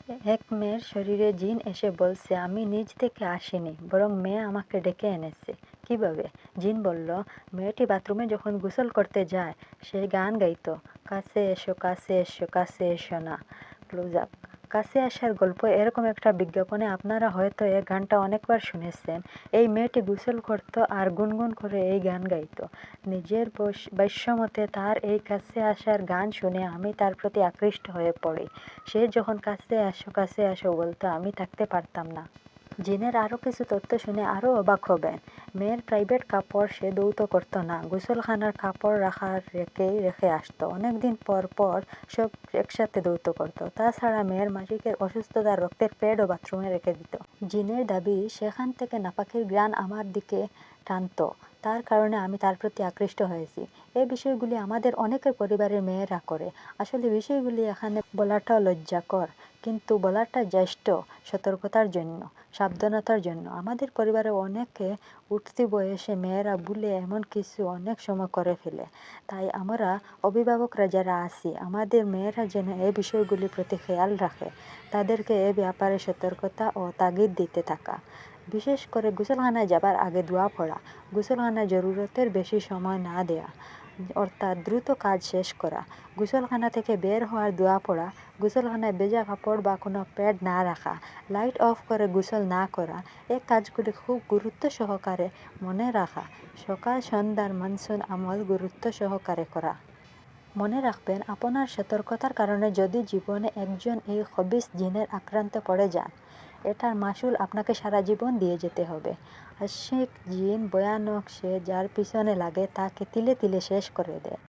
এক মেয়ের শরীরে জিন এসে বলছে, আমি নিজ থেকে আসিনি, বরং মেয়ে আমাকে ডেকে এনেছে। কিভাবে? জিন বলল, মেয়েটি বাথরুমে যখন গোসল করতে যায় সে গান গাইতো, কাছে এসো কাছে এসো কাছে এসো না। Close up. কাছে আসার গল্প এরকম একটা বিজ্ঞাপনে আপনারা হয়তো এই গানটা অনেকবার শুনেছেন। এই মেয়েটি গোসল করত আর গুনগুন করে এই গান গাইতো। নিজের বৈশ্যমতে তার এই কাছে আসার গান শুনে আমি তার প্রতি আকৃষ্ট হয়ে পড়ি। সে যখন কাছে আসো বলতো, আমি থাকতে পারতাম না। জিনের আরও কিছু তথ্য শুনে আরও অবাক হবেন। মেয়ের প্রাইভেট কাপড় সে ধৌত করতো না, গোসলখানার কাপড় রেখে আসতো। অনেকদিন পর পর সব একসাথে ধৌত করতো। তাছাড়া মেয়ের মাসিকের অসুস্থতার রক্তের প্যাডও বাথরুমে রেখে দিত। জিনের দাবি, সেখান থেকে নাপাকের ঘ্রাণ আমার দিকে টানতো, তার কারণে আমি তার প্রতি আকৃষ্ট হয়েছি। এই বিষয়গুলি আমাদের অনেকের পরিবারের মেয়েরা করে। আসলে বিষয়গুলি এখানে বলাটাও লজ্জাকর, কিন্তু বলাটা জ্যেষ্ঠ সতর্কতার জন্য, সাবধানতার জন্য। আমাদের পরিবারে অনেকে উঠতি বয়সে মেয়েরা ভুলে এমন কিছু অনেক সময় করে ফেলে। তাই আমরা অভিভাবকরা যারা আছি, আমাদের মেয়েরা যেন এই বিষয়গুলির প্রতি খেয়াল রাখে, তাদেরকে এ ব্যাপারে সতর্কতা ও তাগিদ দিতে থাকা। বিশেষ করে গোসলখানায় যাবার আগে দোয়া পড়া, গোসলখানায় জরুরতের বেশি সময় না দেয়া, অর্থাৎ দ্রুত কাজ শেষ করা, গোসলখানা থেকে বের হওয়ার দোয়া পড়া, গোসলখানায় ভেজা কাপড় বা কোনো প্যাড না রাখা, লাইট অফ করে গোসল না করা, এই কাজগুলি খুব গুরুত্ব সহকারে মনে রাখা, সকাল সন্ধ্যার মানসুন আমল গুরুত্ব সহকারে করা। মনে রাখবেন, আপনার সতর্কতার কারণে যদি জীবনে একজন এই খবিস জিনের আক্রান্ত পড়ে যান, এটার মাসুল আপনাকে সারা জীবন দিয়ে যেতে হবে। আশিক জিন ভয়ানক, সে যার পিছনে লাগে তাকে তিলে তিলে শেষ করে দেয়।